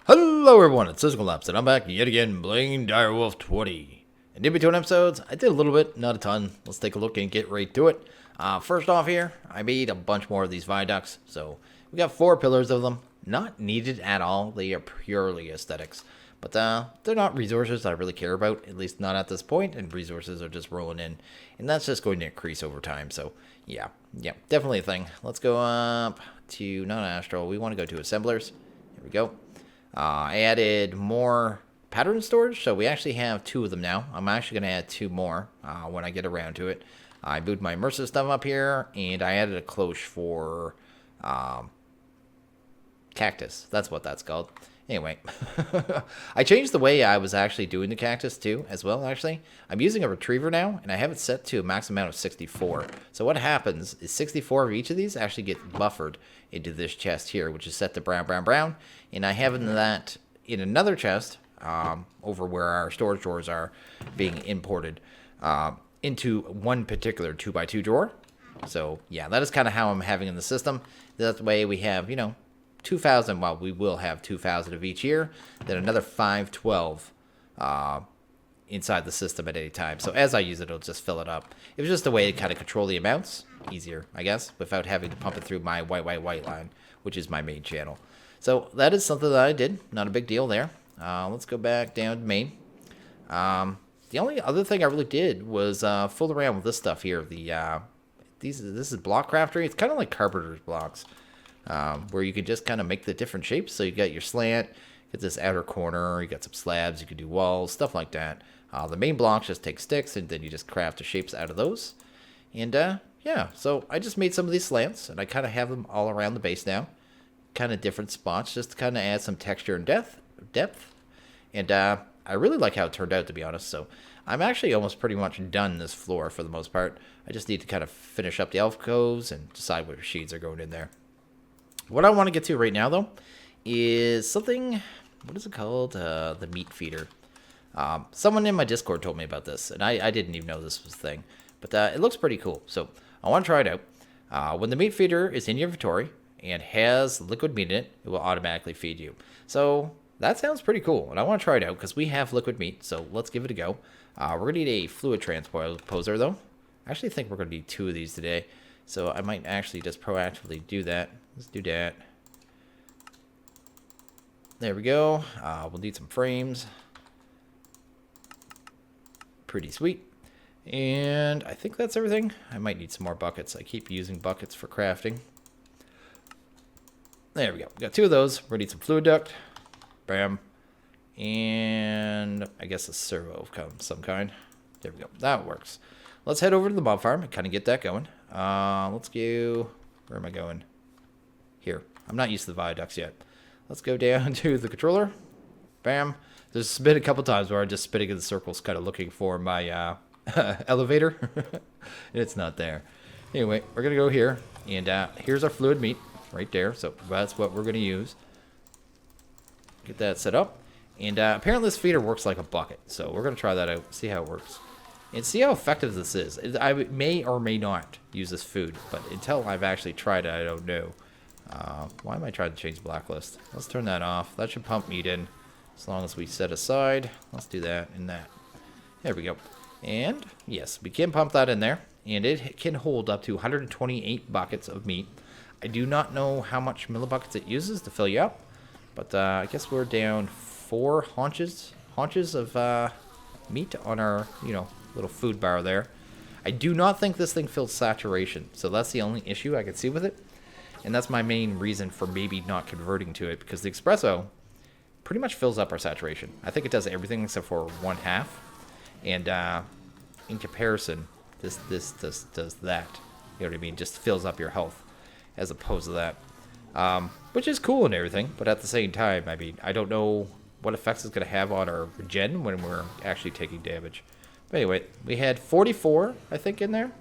Hello everyone, it's Systemcollapse, and I'm back yet again playing Direwolf 20. And in between episodes, I did a little bit, not a ton. Let's take a look and get right to it. First off here, I made a bunch more of these viaducts. So we got 4 pillars of them. Not needed at all, they are purely aesthetics. But they're not resources I really care about, at least not at this point, and resources are just rolling in. And that's just going to increase over time, so yeah, definitely a thing. Let's go up to non-astral. We want to go to assemblers. Here we go. I added more pattern storage, so we actually have 2 of them now. I'm actually going to add 2 more when I get around to it. I moved my immersive stuff up here, and I added a cloche for cactus. That's what that's called. Anyway, I changed the way I was actually doing the cactus too, as well, actually. I'm using a retriever now, and I have it set to a max amount of 64. So what happens is 64 of each of these actually get buffered into this chest here, which is set to brown. And I have that in another chest over where our storage drawers are being imported into one particular 2x2 drawer. So, yeah, that is kind of how I'm having in the system. That way we have, 2,000, well, we will have 2,000 of each year, then another 512 inside the system at any time. So as I use it, it'll just fill it up. It was just a way to kind of control the amounts, easier, I guess, without having to pump it through my white line, which is my main channel. So that is something that I did, not a big deal there. Let's go back down to main. The only other thing I really did was fool around with this stuff here. This is block craftery. It's kind of like carpenter's blocks. Where you can just kind of make the different shapes. So you got your slant, get this outer corner, you got some slabs, you can do walls, stuff like that. The main blocks just take sticks, and then you just craft the shapes out of those. And yeah, so I just made some of these slants, and I kind of have them all around the base now. Kind of different spots, just to kind of add some texture and depth. And I really like how it turned out, to be honest. So I'm actually almost pretty much done this floor for the most part. I just need to kind of finish up the alcoves and decide what sheets are going in there. What I want to get to right now, though, is something, what is it called? The meat feeder. Someone in my Discord told me about this, and I didn't even know this was a thing. But it looks pretty cool, so I want to try it out. When the meat feeder is in your inventory and has liquid meat in it, it will automatically feed you. So that sounds pretty cool, and I want to try it out because we have liquid meat, so let's give it a go. We're going to need a fluid transposer, though. I actually think we're going to need 2 of these today, so I might actually just proactively do that. Let's do that. There we go. We'll need some frames. Pretty sweet. And I think that's everything. I might need some more buckets. I keep using buckets for crafting. There we go. We got 2 of those. We're going to need some fluid duct. Bam. And I guess a servo of some kind. There we go. That works. Let's head over to the mob farm and kind of get that going. Let's go. Where am I going? Here. I'm not used to the viaducts yet. Let's go down to the controller. Bam. There's been a couple times where I'm just spinning in the circles kind of looking for my elevator. And it's not there. Anyway, we're going to go here. And here's our fluid meat right there. So that's what we're going to use. Get that set up. And apparently this feeder works like a bucket. So we're going to try that out. See how it works. And see how effective this is. I may or may not use this food. But until I've actually tried it, I don't know. Why am I trying to change blacklist? Let's turn that off. That should pump meat in as long as we set aside. Let's do that and that. There we go. And yes, we can pump that in there. And it can hold up to 128 buckets of meat. I do not know how much millibuckets it uses to fill you up. But I guess we're down 4 haunches of meat on our, little food bar there. I do not think this thing fills saturation. So that's the only issue I can see with it. And that's my main reason for maybe not converting to it, because the espresso pretty much fills up our saturation. I think it does everything except for 1/2. And in comparison, this does that. You know what I mean? Just fills up your health as opposed to that. Which is cool and everything, but at the same time, I mean, I don't know what effects it's going to have on our gen when we're actually taking damage. But anyway, we had 44, I think, in there.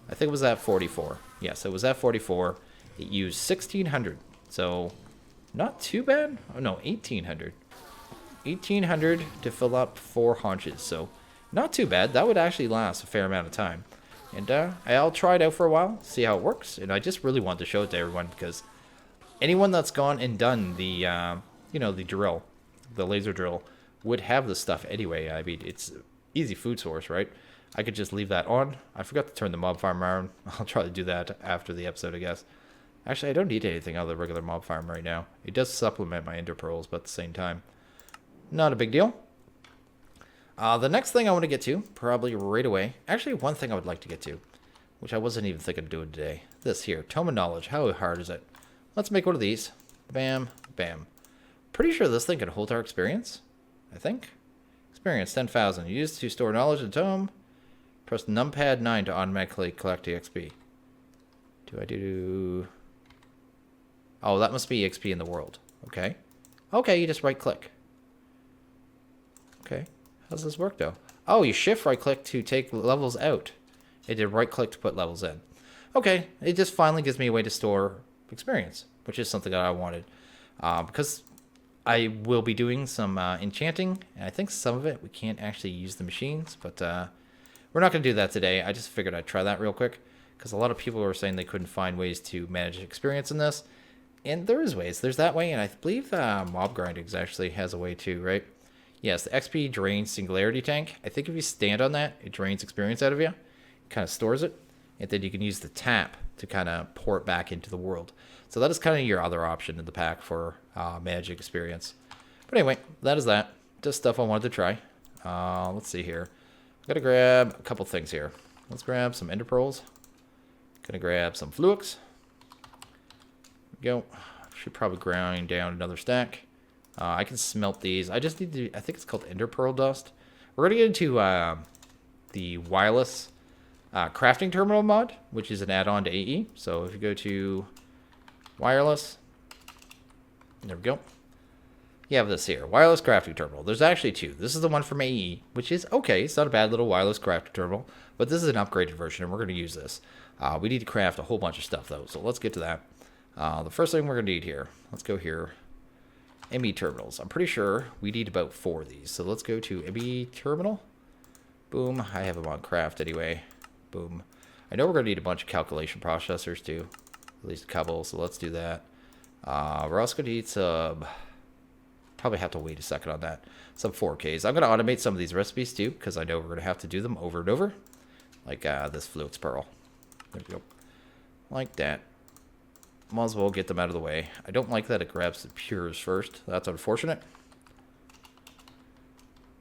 I think it was at 44. Yes, it was at 44. It used 1,600. So, not too bad. Oh, no, 1,800. 1,800 to fill up 4 haunches. So, not too bad. That would actually last a fair amount of time. And I'll try it out for a while, see how it works. And I just really want to show it to everyone because anyone that's gone and done the, you know, the drill, the laser drill, would have this stuff anyway. I mean, it's easy food source, right? I could just leave that on. I forgot to turn the mob farm on. I'll try to do that after the episode, I guess. Actually, I don't need anything out of the regular mob farm right now. It does supplement my ender pearls, but at the same time, not a big deal. The next thing I want to get to, probably right away. Actually, one thing I would like to get to, which I wasn't even thinking of doing today. This here, Toma Knowledge. How hard is it? Let's make one of these. Bam, bam. Pretty sure this thing can hold our experience, I think. Experience 10,000. Used to store knowledge in Tome. Press numpad 9 to automatically collect EXP. Do I do... Oh, that must be EXP in the world. Okay. Okay, you just right-click. Okay. How does this work, though? Oh, you shift right-click to take levels out. It did right-click to put levels in. Okay, it just finally gives me a way to store experience, which is something that I wanted. Because I will be doing some enchanting, and I think some of it we can't actually use the machines, but we're not going to do that today. I just figured I'd try that real quick, because a lot of people were saying they couldn't find ways to manage experience in this. And there is ways. There's that way, and I believe Mob Grindings actually has a way too, right? Yes, the XP drains Singularity Tank. I think if you stand on that, it drains experience out of you. It kind of stores it, and then you can use the tap to kind of pour it back into the world. So that is kind of your other option in the pack for managing experience. But anyway, that is that. Just stuff I wanted to try. Let's see here. I'm going to grab a couple things here. Let's grab some Ender Pearls. Going to grab some Fluix. Go. Should probably grind down another stack. I can smelt these. I just need to, I think it's called Ender Pearl Dust. We're going to get into the wireless crafting terminal mod, which is an add-on to AE. So if you go to wireless, there we go. You have this here, wireless crafting terminal. There's actually two. This is the one from AE, which is okay. It's not a bad little wireless crafting terminal, but this is an upgraded version, and we're going to use this. We need to craft a whole bunch of stuff, though, so let's get to that. The first thing we're going to need here, let's go here, ME terminals. I'm pretty sure we need about 4 of these, so let's go to ME terminal. Boom. I have them on craft anyway. Boom. I know we're going to need a bunch of calculation processors, too. At least a couple, so let's do that. We're also going to need some... Probably have to wait a second on that. Some 4Ks. I'm going to automate some of these recipes, too, because I know we're going to have to do them over and over. Like this Fluix Pearl. There we go. Like that. Might as well get them out of the way. I don't like that it grabs the pures first. That's unfortunate.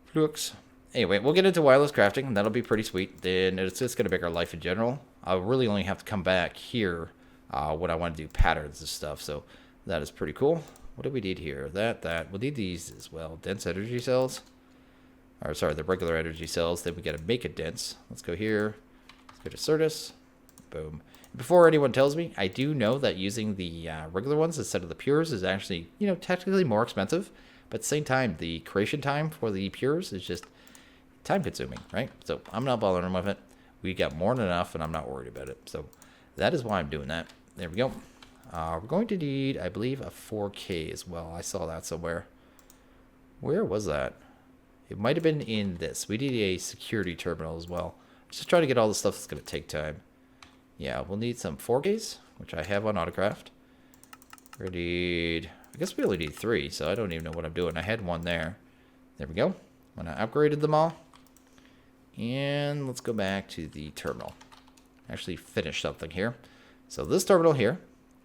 Fluix. Anyway, we'll get into wireless crafting, and that'll be pretty sweet. Then it's just going to make our life in general. I'll really only have to come back here when I want to do patterns and stuff. So that is pretty cool. What do we need here? That. We'll need these as well. Dense energy cells. Or sorry, the regular energy cells. Then we got to make it dense. Let's go here. Let's go to Certus. Boom. Before anyone tells me, I do know that using the regular ones instead of the pures is actually, you know, technically more expensive. But at the same time, the creation time for the pures is just time consuming, right? So I'm not bothering with it. We got more than enough, and I'm not worried about it. So that is why I'm doing that. There we go. We're going to need, I believe, a 4K as well. I saw that somewhere. Where was that? It might have been in this. We need a security terminal as well. Just trying to get all the stuff that's going to take time. Yeah, we'll need some 4Ks, which I have on Autocraft. We're going to need... I guess we only need 3, so I don't even know what I'm doing. I had one there. There we go. When I upgraded them all. And let's go back to the terminal. Actually finish something here. So this terminal here,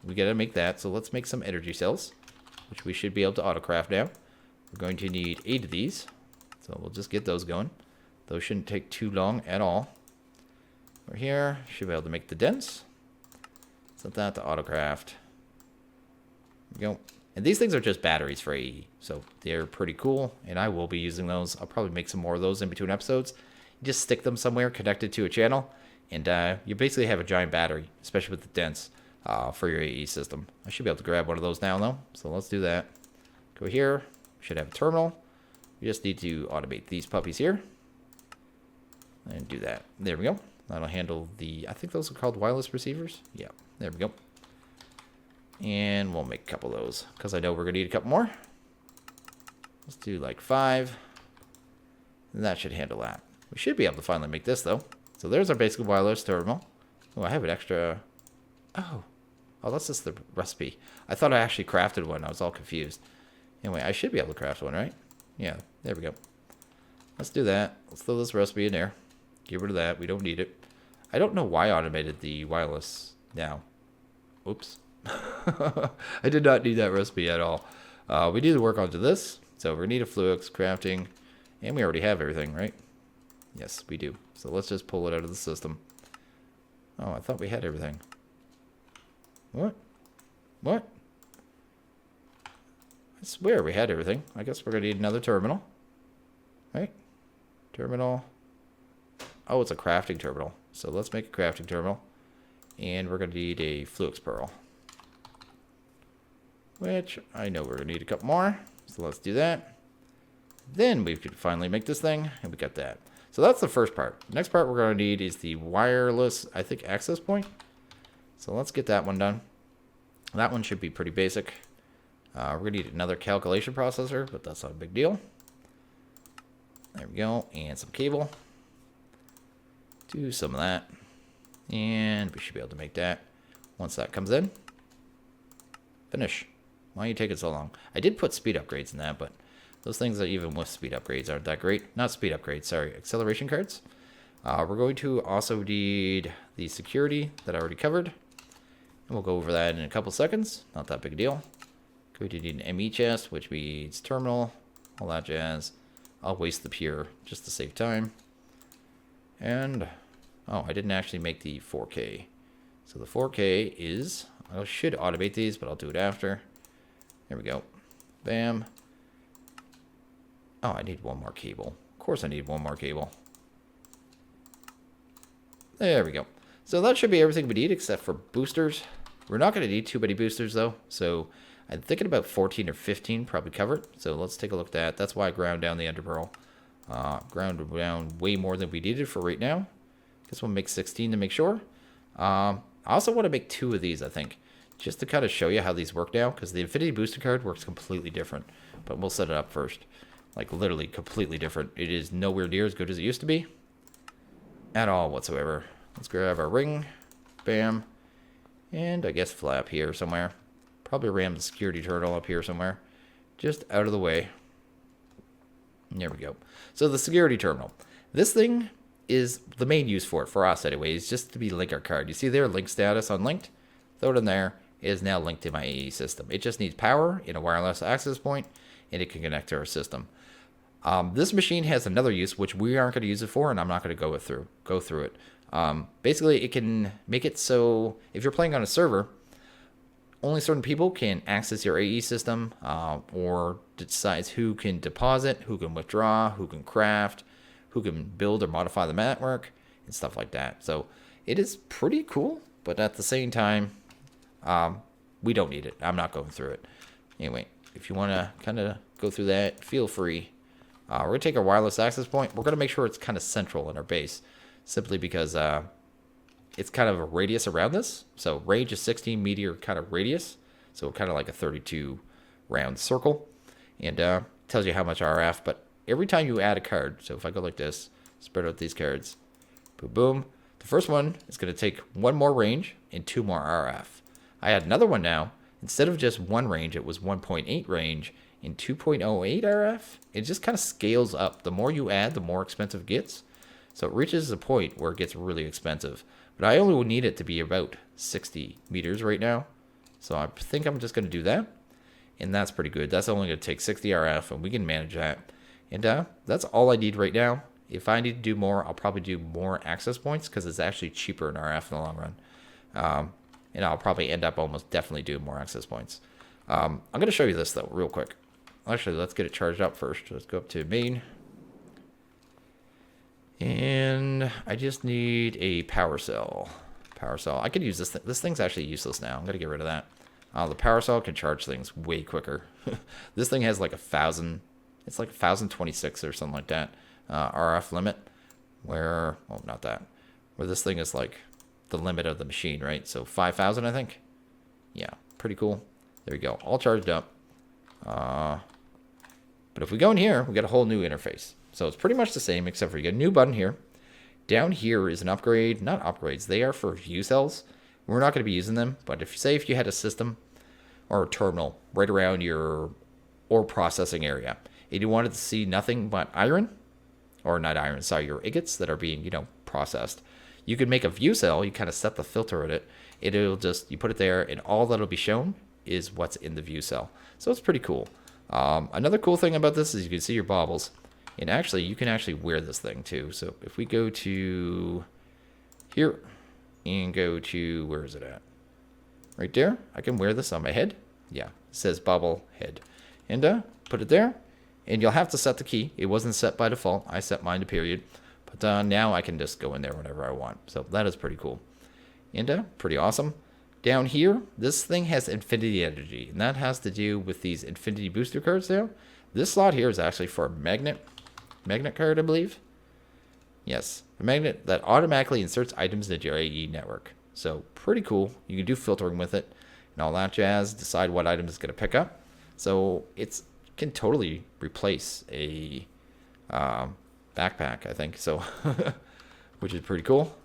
we got to make that. So let's make some energy cells, which we should be able to autocraft now. We're going to need 8 of these. So we'll just get those going. Those shouldn't take too long at all. We're here. Should be able to make the dense. Set that to autocraft. There we go. And these things are just batteries for AE. So they're pretty cool. And I will be using those. I'll probably make some more of those in between episodes. You just stick them somewhere connected to a channel. And you basically have a giant battery, especially with the dense, for your AE system. I should be able to grab one of those now, though. So let's do that. Go here. We should have a terminal. We just need to automate these puppies here. And do that. There we go. That'll handle the... I think those are called wireless receivers. Yeah, there we go. And we'll make a couple of those, because I know we're going to need a couple more. Let's do like 5. And that should handle that. We should be able to finally make this, though. So there's our basic wireless terminal. Oh, I have an extra... Oh, that's just the recipe. I thought I actually crafted one. I was all confused. Anyway, I should be able to craft one, right? Yeah, there we go. Let's do that. Let's throw this recipe in there. Get rid of that. We don't need it. I don't know why I automated the wireless now. Oops. I did not need that recipe at all. We need to work onto this. So we're going to need a Fluix, crafting, and we already have everything, right? Yes, we do. So let's just pull it out of the system. Oh, I thought we had everything. What? What? I swear we had everything. I guess we're going to need another terminal. Right? Terminal. Oh, it's a crafting terminal. So let's make a crafting terminal. And we're going to need a Fluix pearl. Which I know we're going to need a couple more. So let's do that. Then we could finally make this thing. And we got that. So that's the first part. Next part we're going to need is the wireless, I think, access point. So let's get that one done. That one should be pretty basic. We're going to need another calculation processor, but that's not a big deal. There we go. And some cable. Do some of that. And we should be able to make that. Once that comes in. Finish. Why are you taking so long? I did put speed upgrades in that, but those things that even with speed upgrades aren't that great. Not speed upgrades, sorry. Acceleration cards. We're going to also need the security that I already covered. And we'll go over that in a couple seconds. Not that big a deal. Going to need an ME chest, which means terminal. All that jazz. I'll waste the pure just to save time. And, oh, I didn't actually make the 4K. So the 4K is, I should automate these, but I'll do it after. There we go. Bam. Oh, I need one more cable. Of course I need one more cable. There we go. So that should be everything we need except for boosters. We're not going to need too many boosters though. So I'm thinking about 14 or 15 probably covered. So let's take a look at that. That's why I ground down the ender pearl. Ground down way more than we needed for right now. Guess we'll make 16 to make sure. I also want to make 2 of these, I think. Just to kind of show you how these work now. Because the Infinity Booster card works completely different. But we'll set it up first. Like literally completely different. It is nowhere near as good as it used to be. At all whatsoever. Let's grab our ring. Bam. And I guess flap here somewhere. Probably ram the security turtle up here somewhere. Just out of the way. There we go. So the security terminal. This thing is the main use for it, for us anyway, is just to be link our card. You see there, link status unlinked? Throw it in there. It is now linked to my AE system. It just needs power in a wireless access point, and it can connect to our system. This machine has another use, which we aren't going to use it for, and I'm not going to go through it. Basically, it can make it so if you're playing on a server, only certain people can access your AE system, or decides who can deposit, who can withdraw, who can craft, who can build or modify the network, and stuff like that. So it is pretty cool, but at the same time, we don't need it. I'm not going through it. Anyway, if you want to kind of go through that, feel free. We're going to take our wireless access point. We're going to make sure it's kind of central in our base, simply because it's kind of a radius around this. So range is 16 meter kind of radius. So kind of like a 32 round circle. And tells you how much RF. But every time you add a card, so if I go like this, spread out these cards, boom, boom. The first one is going to take 1 more range and 2 more RF. I add another one now. Instead of just 1 range, it was 1.8 range and 2.08 RF. It just kind of scales up. The more you add, the more expensive it gets. So it reaches a point where it gets really expensive. But I only need it to be about 60 meters right now. So I think I'm just going to do that. And that's pretty good. That's only going to take 60 RF, and we can manage that. And that's all I need right now. If I need to do more, I'll probably do more access points because it's actually cheaper in RF in the long run. And I'll probably end up almost definitely doing more access points. I'm going to show you this, though, real quick. Actually, let's get it charged up first. Let's go up to main. And I just need a power cell. Power cell. I could use this thing. This thing's actually useless now. I'm going to get rid of that. The power cell can charge things way quicker. This thing has like 1,000. It's like 1,026 or something like that. RF limit. Where, well, not that. Where this thing is like the limit of the machine, right? So 5,000, I think. Yeah, pretty cool. There we go. All charged up. But if we go in here, we get a whole new interface. So it's pretty much the same, except for you get a new button here. Down here is an upgrade. Not upgrades. They are for view cells. We're not going to be using them. But if you had a system or a terminal right around your ore processing area. And you wanted to see nothing but iron, or not iron, sorry, your ingots that are being, processed. You could make a view cell, you kind of set the filter on it, and it'll just, you put it there, and all that'll be shown is what's in the view cell. So it's pretty cool. Another cool thing about this is you can see your baubles, and actually, you can actually wear this thing too. So if we go to here, and go to, where is it at? Right there, I can wear this on my head. Yeah, it says bobble head. And put it there, and you'll have to set the key. It wasn't set by default. I set mine to period. But now I can just go in there whenever I want. So that is pretty cool. And pretty awesome. Down here, this thing has infinity energy, and that has to do with these infinity booster cards there. This slot here is actually for a magnet card, I believe. Yes, a magnet that automatically inserts items into your AE network. So pretty cool. You can do filtering with it and all that jazz, decide what item it's going to pick up. So it can totally replace a backpack, I think. So, which is pretty cool.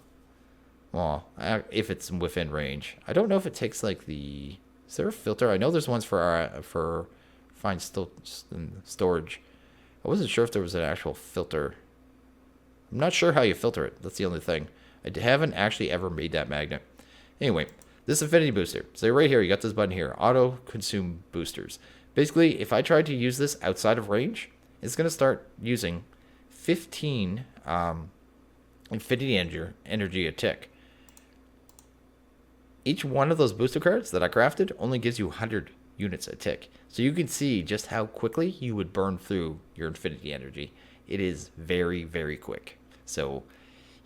Well, if it's within range. I don't know if it takes like the... Is there a filter? I know there's ones for fine storage. I wasn't sure if there was an actual filter. I'm not sure how you filter it. That's the only thing. I haven't actually ever made that magnet. Anyway, this infinity booster. So right here, you got this button here. Auto consume boosters. Basically, if I tried to use this outside of range, it's going to start using 15 infinity energy a tick. Each one of those booster cards that I crafted only gives you 100 units a tick. So you can see just how quickly you would burn through your infinity energy. It is very, very quick. So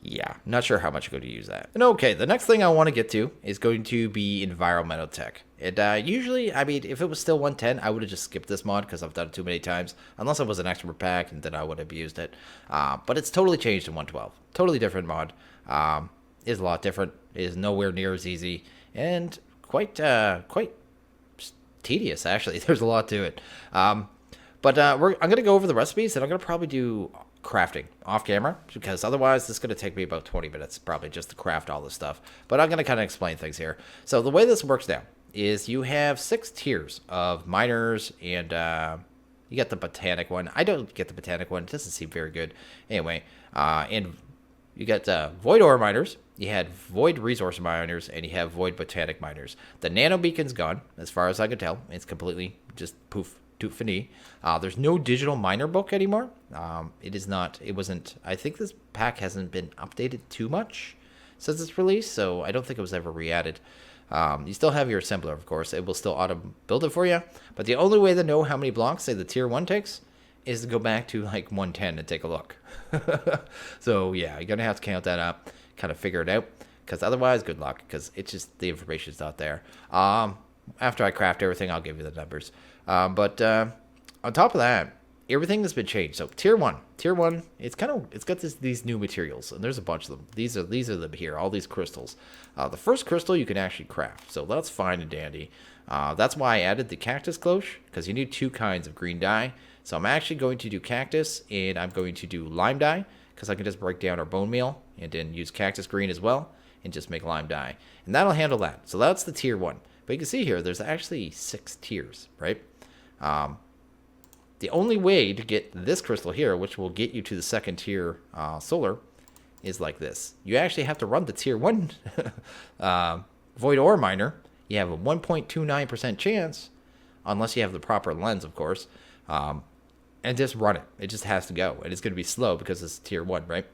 yeah, not sure how much you're going to use that. And okay, the next thing I want to get to is going to be Environmental Tech. And usually, I mean, if it was still 110, I would have just skipped this mod because I've done it too many times. Unless it was an extra pack, and then I would have used it. But it's totally changed in 112. Totally different mod. Is a lot different. It is nowhere near as easy. And quite tedious, actually. There's a lot to it. But I'm going to go over the recipes, and I'm going to probably do crafting off camera, because otherwise this is going to take me about 20 minutes probably just to craft all this stuff. But I'm going to kind of explain things here. So the way this works now is you have 6 tiers of miners, and you get the botanic one. I don't get the botanic one. It doesn't seem very good. Anyway, and you got void ore miners, you had void resource miners, and you have void botanic miners. The nano beacon's gone, as far as I can tell. It's completely just poof. Fini. There's no digital miner book anymore. It wasn't, I think this pack hasn't been updated too much since its release, so I don't think it was ever re-added. You still have your assembler, of course. It will still auto build it for you, but the only way to know how many blocks, say, the tier 1 takes is to go back to like 110 and take a look. So yeah, you're gonna have to count that up, kind of figure it out, because otherwise, good luck, because it's just, the information's not there. After I craft everything, I'll give you the numbers. But on top of that, everything has been changed. So tier one, it's got these new materials, and there's a bunch of them. These are them here, all these crystals. The first crystal you can actually craft, so that's fine and dandy. That's why I added the cactus cloche, because you need 2 kinds of green dye. So I'm actually going to do cactus, and I'm going to do lime dye, because I can just break down our bone meal and then use cactus green as well, and just make lime dye, and that'll handle that. So that's the tier 1. But you can see here, there's actually 6 tiers, right? The only way to get this crystal here, which will get you to the 2nd tier solar, is like this. You actually have to run the tier 1 void ore miner. You have a 1.29% chance, unless you have the proper lens, of course, and just run it. It just has to go, and it's going to be slow because it's tier 1, right?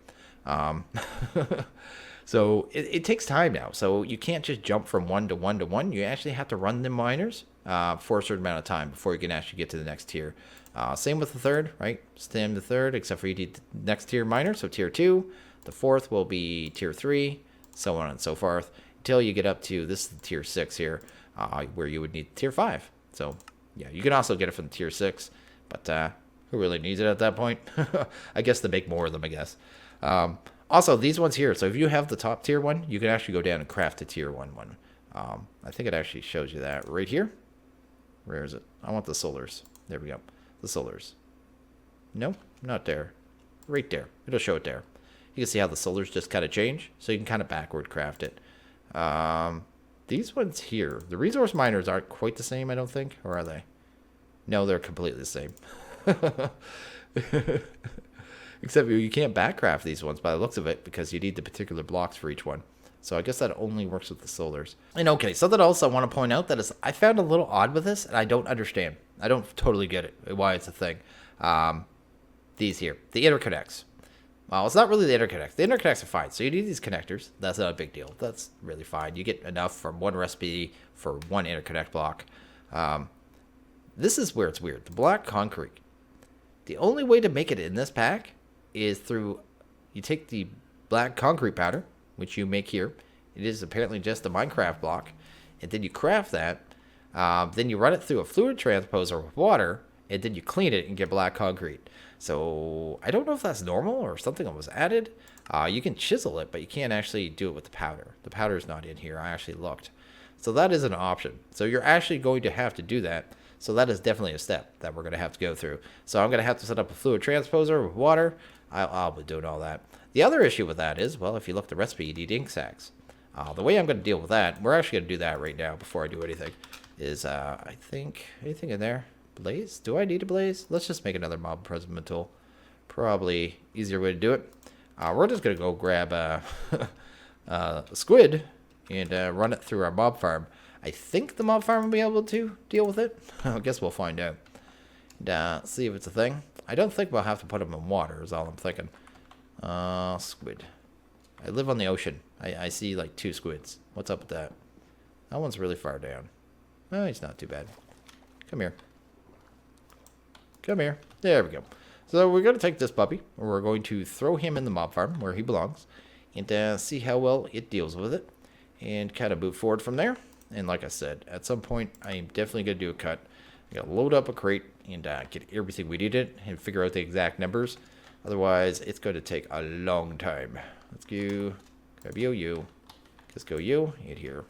So it takes time now. So you can't just jump from 1 to 1 to 1. You actually have to run the miners for a certain amount of time before you can actually get to the next tier. Same with the 3rd, right? Same the 3rd, except for you need the next tier miner, so tier 2. The 4th will be tier 3, so on and so forth, until you get up to this tier 6 here, where you would need tier 5. So yeah, you can also get it from tier 6, but who really needs it at that point? I guess to make more of them, I guess. Also, these ones here, so if you have the top tier one, you can actually go down and craft a tier 1 one. I think it actually shows you that right here. Where is it? I want the solars. There we go. The solars. No, not there. Right there. It'll show it there. You can see how the solars just kind of change, so you can kind of backward craft it. These ones here, the resource miners aren't quite the same, I don't think, or are they? No, they're completely the same. Except you can't backcraft these ones by the looks of it because you need the particular blocks for each one. So I guess that only works with the solars. And okay, something else I want to point out that is I found a little odd with this, and I don't understand. I don't totally get it, why it's a thing. These here, the interconnects. Well, it's not really the interconnects. The interconnects are fine. So you need these connectors. That's not a big deal. That's really fine. You get enough from one recipe for one interconnect block. This is where it's weird. The black concrete. The only way to make it in this pack is through, you take the black concrete powder, which you make here. It is apparently just a Minecraft block. And then you craft that. Then you run it through a fluid transposer with water. And then you clean it and get black concrete. So I don't know if that's normal or something that was added. You can chisel it, but you can't actually do it with the powder. The powder is not in here. I actually looked. So that is an option. So you're actually going to have to do that. So that is definitely a step that we're going to have to go through. So I'm going to have to set up a fluid transposer with water. I'll be doing all that. The other issue with that is, well, if you look at the recipe, you need ink sacs. The way I'm going to deal with that, we're actually going to do that right now before I do anything, is I think, anything in there? Blaze? Do I need a blaze? Let's just make another mob imprisonment tool. Probably easier way to do it. We're just going to go grab a squid and run it through our mob farm. I think the mob farm will be able to deal with it. I guess we'll find out. And, see if it's a thing. I don't think we'll have to put them in water is all I'm thinking. Squid. I live on the ocean. I see like 2 squids. What's up with that? That one's really far down. Oh, he's not too bad. Come here. Come here. There we go. So we're going to take this puppy. And we're going to throw him in the mob farm where he belongs. And see how well it deals with it. And kind of move forward from there. And like I said, at some point, I am definitely going to do a cut. I'm going to load up a crate and get everything we needed and figure out the exact numbers. Otherwise, it's going to take a long time. Let's go. Grab you. Let's go you. And here.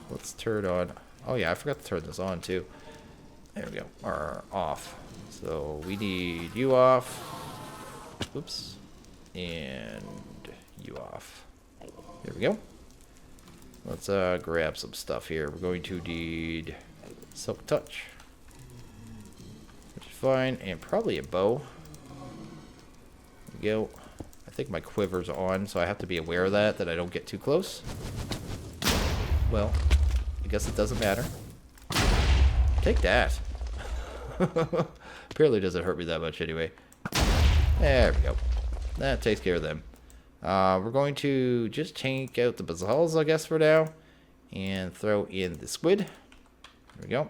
Let's turn on. Oh, yeah, I forgot to turn this on, too. There we go. Or off. So we need you off. Oops. And you off. There we go. Let's grab some stuff here. We're going to need Silk Touch, which is fine, and probably a bow. There we go. I think my quiver's on, so I have to be aware of that I don't get too close. Well, I guess it doesn't matter. Take that. Apparently doesn't hurt me that much anyway. There we go. That takes care of them. We're going to just take out the basalts, I guess, for now. And throw in the squid. There we go.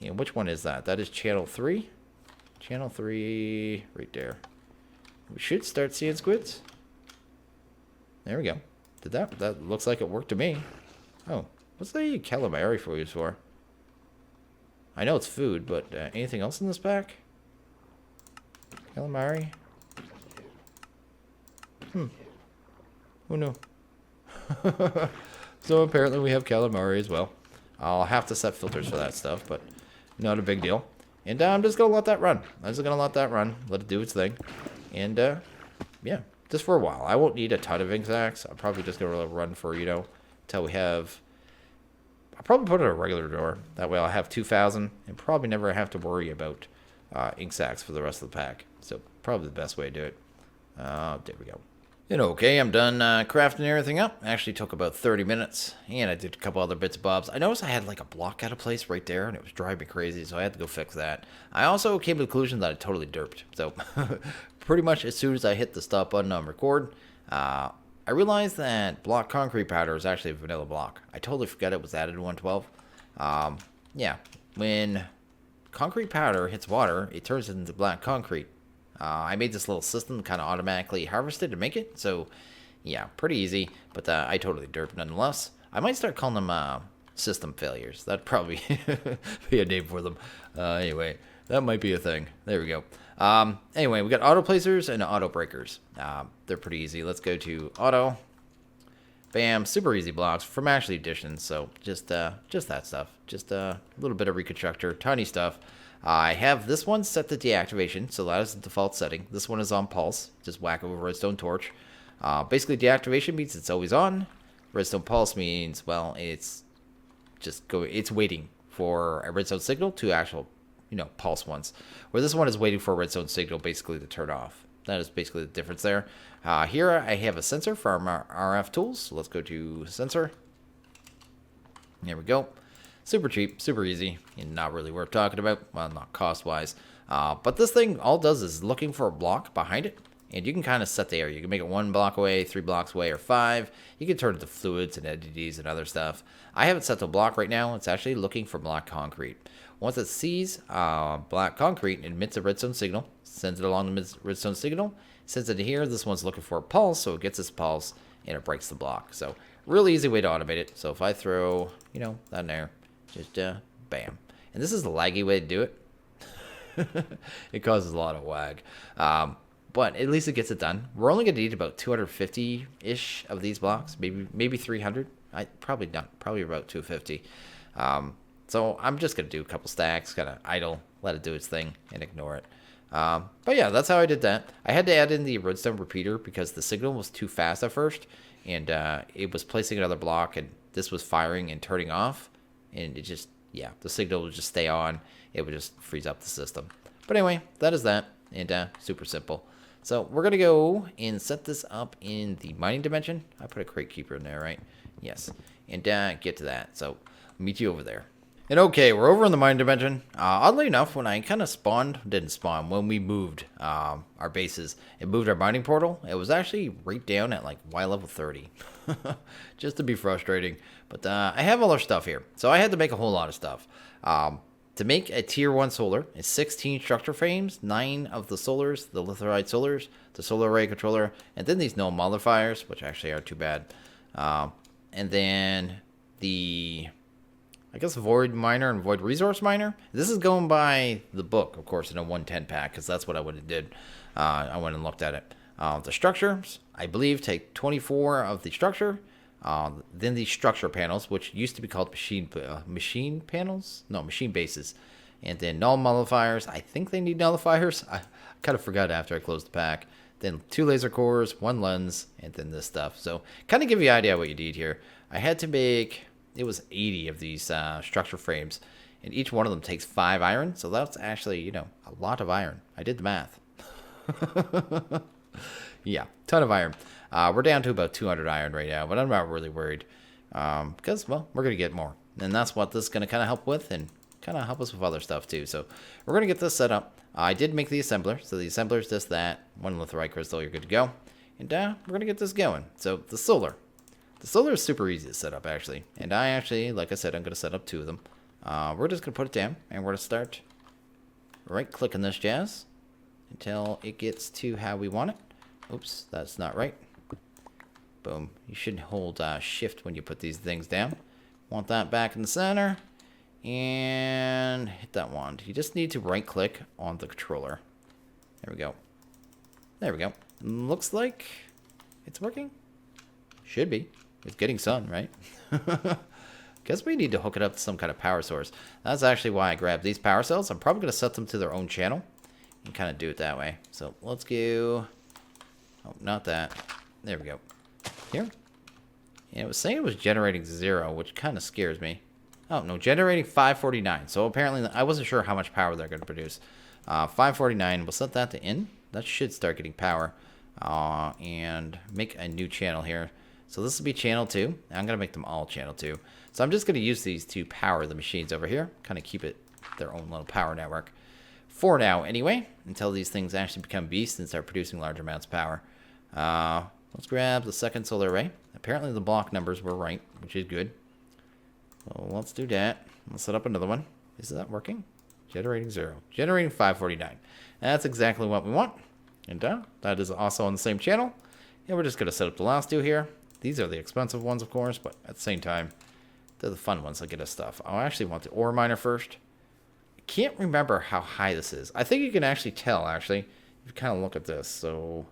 And which one is that? That is channel 3. Channel 3, right there. We should start seeing squids. There we go. Did that? That looks like it worked to me. Oh, what's the calamari for use for? I know it's food, but anything else in this pack? Calamari? Who knew? So apparently we have calamari as well. I'll have to set filters for that stuff, but not a big deal. And I'm just going to let that run. I'm just going to let that run. Let it do its thing. And, yeah, just for a while. I won't need a ton of ink sacs. I'm probably just going to run for, until we have... I'll probably put it in a regular door. That way I'll have 2,000 and probably never have to worry about ink sacs for the rest of the pack. So probably the best way to do it. There we go. And okay, I'm done crafting everything up. Actually took about 30 minutes, and I did a couple other bits and bobs. I noticed I had like a block out of place right there, and it was driving me crazy, so I had to go fix that. I also came to the conclusion that I totally derped. So pretty much as soon as I hit the stop button on record, I realized that block concrete powder is actually a vanilla block. I totally forgot it was added in 112. Yeah, when concrete powder hits water, it turns into black concrete. I made this little system kind of automatically harvested to make it. So, yeah, pretty easy. But I totally derped nonetheless. I might start calling them system failures. That'd probably be a name for them. Anyway, that might be a thing. There we go. Anyway, we got auto placers and auto breakers. They're pretty easy. Let's go to auto. Bam, super easy blocks from Ashley Editions. So just that stuff. Just a little bit of reconstructor, tiny stuff. I have this one set to deactivation, so that is the default setting. This one is on pulse. Just whack it with a redstone torch. Basically, deactivation means it's always on. Redstone pulse means, well, it's just it's waiting for a redstone signal to actual, pulse ones. Where this one is waiting for a redstone signal basically to turn off. That is basically the difference there. Here I have a sensor for our RF tools. So let's go to sensor. There we go. Super cheap, super easy, and not really worth talking about. Well, not cost-wise. But this thing, all it does is looking for a block behind it. And you can kind of set the area. You can make it 1 block away, 3 blocks away, or 5. You can turn it to fluids and entities and other stuff. I have it set to block right now. It's actually looking for black concrete. Once it sees black concrete, it emits a redstone signal, sends it along the redstone signal, sends it to here. This one's looking for a pulse, so it gets its pulse, and it breaks the block. So, really easy way to automate it. So, if I throw, that in there, just bam. And this is the laggy way to do it. It causes a lot of wag. But at least it gets it done. We're only going to need about 250-ish of these blocks, maybe 300. Probably not, probably about 250. So I'm just going to do a couple stacks, kind of idle, let it do its thing, and ignore it. But yeah, that's how I did that. I had to add in the redstone repeater because the signal was too fast at first, and it was placing another block, and this was firing and turning off, and it just, the signal would just stay on. It would just freeze up the system. But anyway, that is that, and super simple. So we're going to go and set this up in the mining dimension. I put a crate keeper in there, right? Yes. And get to that. So meet you over there. And okay, we're over in the mining dimension. Oddly enough, when I kind of didn't spawn, when we moved our bases and moved our mining portal, it was actually right down at like Y level 30. Just to be frustrating. But I have all our stuff here. So I had to make a whole lot of stuff. To make a tier 1 solar, it's 16 structure frames, 9 of the solars, the lithium solars, the solar array controller, and then these null modifiers, which actually aren't too bad. And then the, void miner and void resource miner. This is going by the book, of course, in a 110 pack, because that's what I would have did. I went and looked at it. The structures, I believe, take 24 of the structure. Then the structure panels, which used to be called machine panels? No, machine bases. And then null nullifiers. I think they need nullifiers. I kind of forgot after I closed the pack. Then 2 laser cores, 1 lens, and then this stuff. So kind of give you an idea what you need here. I had to make, it was 80 of these structure frames. And each one of them takes 5 iron. So that's actually, a lot of iron. I did the math. Yeah, ton of iron. We're down to about 200 iron right now, but I'm not really worried because, well, we're going to get more. And that's what this is going to kind of help with and kind of help us with other stuff too. So we're going to get this set up. I did make the assembler. So the assembler is just that. 1 lithium crystal, you're good to go. And we're going to get this going. So the solar. The solar is super easy to set up, actually. And I actually, like I said, I'm going to set up 2 of them. We're just going to put it down, and we're going to start right-clicking this jazz until it gets to how we want it. Oops, that's not right. Boom. You should hold shift when you put these things down. Want that back in the center. And hit that wand. You just need to right-click on the controller. There we go. There we go. Looks like it's working. Should be. It's getting sun, right? Guess we need to hook it up to some kind of power source. That's actually why I grabbed these power cells. I'm probably going to set them to their own channel and kind of do it that way. So let's go. Oh, not that. There we go. Here. Yeah, it was saying it was generating 0, which kind of scares me. Oh, no, generating 549. So apparently, I wasn't sure how much power they're going to produce. 549, we'll set that to in. That should start getting power. And make a new channel here. So this will be channel 2. I'm going to make them all channel 2. So I'm just going to use these to power the machines over here. Kind of keep it their own little power network. For now, anyway, until these things actually become beasts and start producing large amounts of power. Let's grab the second solar array. Apparently the block numbers were right, which is good. So let's do that. Let's set up another one. Is that working? Generating 0. Generating 549. And that's exactly what we want. And that is also on the same channel. And we're just going to set up the last 2 here. These are the expensive ones, of course, but at the same time, they're the fun ones that get us stuff. I actually want the ore miner first. I can't remember how high this is. I think you can actually tell, actually, if you kind of look at this. So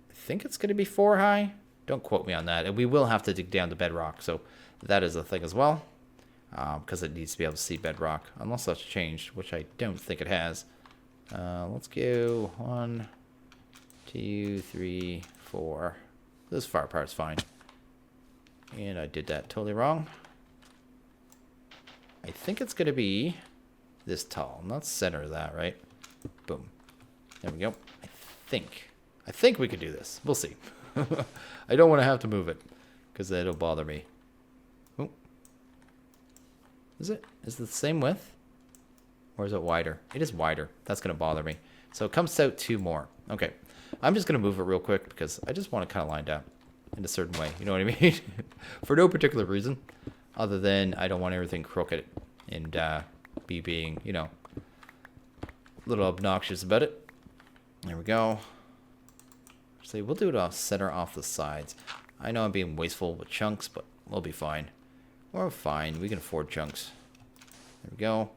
I think it's going to be 4 high. Don't quote me on that. And we will have to dig down to bedrock. So that is a thing as well. Because it needs to be able to see bedrock. Unless that's changed, which I don't think it has. Let's go 1, 2, 3, 4. This far part's fine. And I did that totally wrong. I think it's going to be this tall. Let's center that, right? Boom. There we go. I think we could do this. We'll see. I don't want to have to move it because it'll bother me. Oh. Is it? Is it the same width? Or is it wider? It is wider. That's going to bother me. So it comes out 2 more. Okay. I'm just going to move it real quick because I just want to kind of line down in a certain way. You know what I mean? For no particular reason other than I don't want everything crooked and me being, you know, a little obnoxious about it. There we go. Actually, we'll do it off center off the sides. I know I'm being wasteful with chunks, but we'll be fine. We're fine. We can afford chunks. There we go.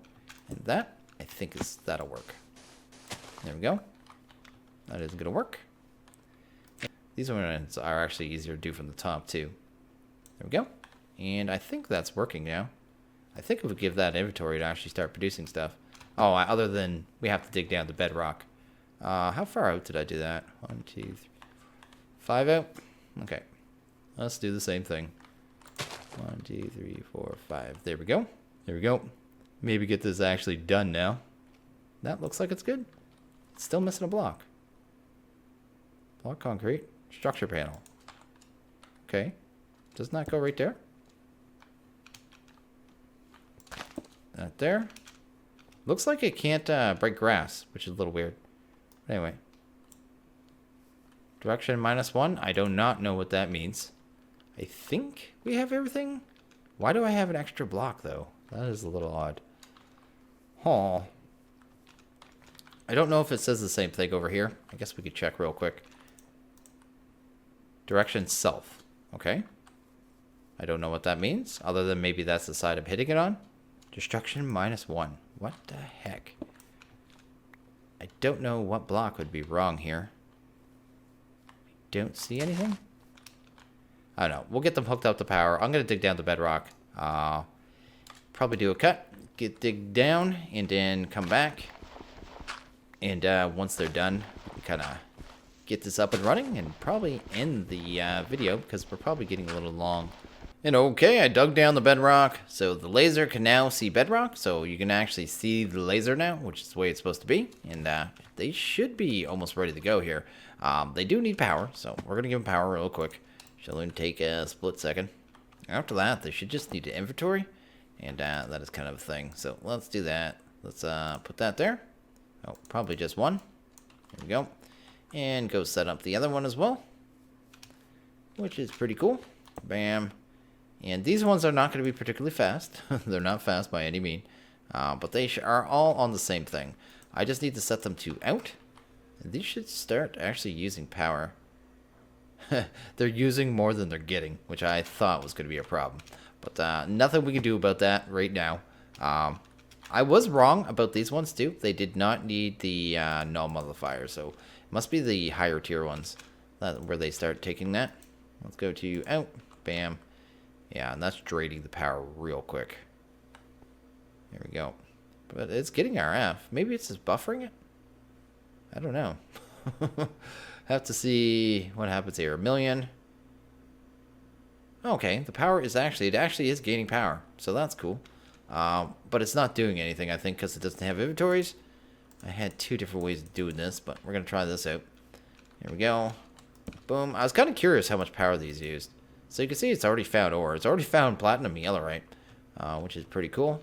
And that, I think, that'll work. There we go. That isn't going to work. These ones are actually easier to do from the top, too. There we go. And I think that's working now. I think if we give that inventory to actually start producing stuff. Oh, other than we have to dig down the bedrock. How far out did I do that? 1, 2, 3, 5 out? Okay. Let's do the same thing. 1, 2, 3, 4, 5. There we go. There we go. Maybe get this actually done now. That looks like it's good. It's still missing a block. Block concrete. Structure panel. Okay. Doesn't that go right there? That there. Looks like it can't break grass, which is a little weird. Anyway. Direction -1. I do not know what that means. I think we have everything. Why do I have an extra block, though? That is a little odd. Huh. I don't know if it says the same thing over here. I guess we could check real quick. Direction south. Okay. I don't know what that means, other than maybe that's the side I'm hitting it on. Destruction -1. What the heck? I don't know what block would be wrong here. Don't see anything? I don't know. We'll get them hooked up to power. I'm going to dig down the bedrock. Probably do a cut. Dig down and then come back. And once they're done, we kind of get this up and running and probably end the video because we're probably getting a little long. And okay, I dug down the bedrock. So the laser can now see bedrock. So you can actually see the laser now, which is the way it's supposed to be. And they should be almost ready to go here. They do need power, so we're going to give them power real quick. She'll only take a split second. After that, they should just need an inventory. And that is kind of a thing. So let's do that. Let's put that there. Oh, probably just one. There we go. And go set up the other one as well. Which is pretty cool. Bam. And these ones are not going to be particularly fast. They're not fast by any means. But they are all on the same thing. I just need to set them to out. And these should start actually using power. They're using more than they're getting, which I thought was going to be a problem. But nothing we can do about that right now. I was wrong about these ones too. They did not need the null modifier, so it must be the higher tier ones where they start taking that. Let's go to out. Bam. Yeah, and that's draining the power real quick. There we go. But it's getting RF. Maybe it's just buffering it? I don't know. Have to see what happens here. 1 million. Okay, the power is actually, it actually is gaining power. So that's cool. But it's not doing anything, I think, because it doesn't have inventories. I had 2 different ways of doing this, but we're going to try this out. Here we go. Boom. I was kind of curious how much power these used. So you can see it's already found ore. It's already found platinum yellowite, which is pretty cool.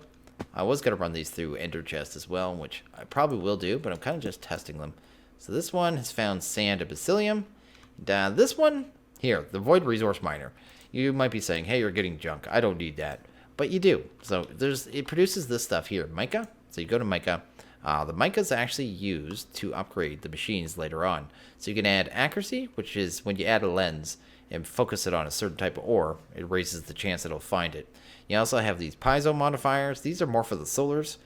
I was going to run these through ender chest as well, which I probably will do, but I'm kind of just testing them. So this one has found sand and basidium. And this one, here, the void resource miner. You might be saying, hey, you're getting junk. I don't need that. But you do. So it produces this stuff here, mica. So you go to mica. The mica is actually used to upgrade the machines later on. So you can add accuracy, which is when you add a lens and focus it on a certain type of ore, it raises the chance that it'll find it. You also have these piezo modifiers. These are more for the solars.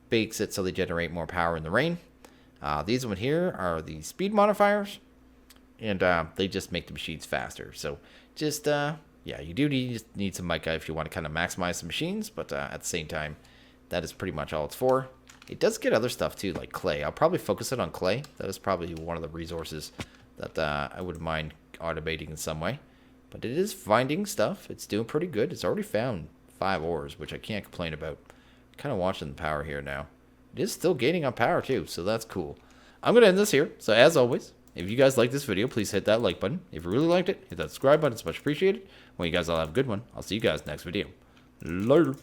Bakes it so they generate more power in the rain. These one here are the speed modifiers. And they just make the machines faster. So just, yeah, you do need some mica if you want to kind of maximize the machines. But at the same time, that is pretty much all it's for. It does get other stuff too, like clay. I'll probably focus it on clay. That is probably one of the resources that I wouldn't mind automating in some way. But it is finding stuff. It's doing pretty good. It's already found 5 ores, which I can't complain about. Kind of watching the power here now. It is still gaining on power too, so that's cool. I'm going to end this here. So as always, if you guys like this video, please hit that like button. If you really liked it, hit that subscribe button. It's much appreciated. Well, you guys all have a good one. I'll see you guys next video. Later.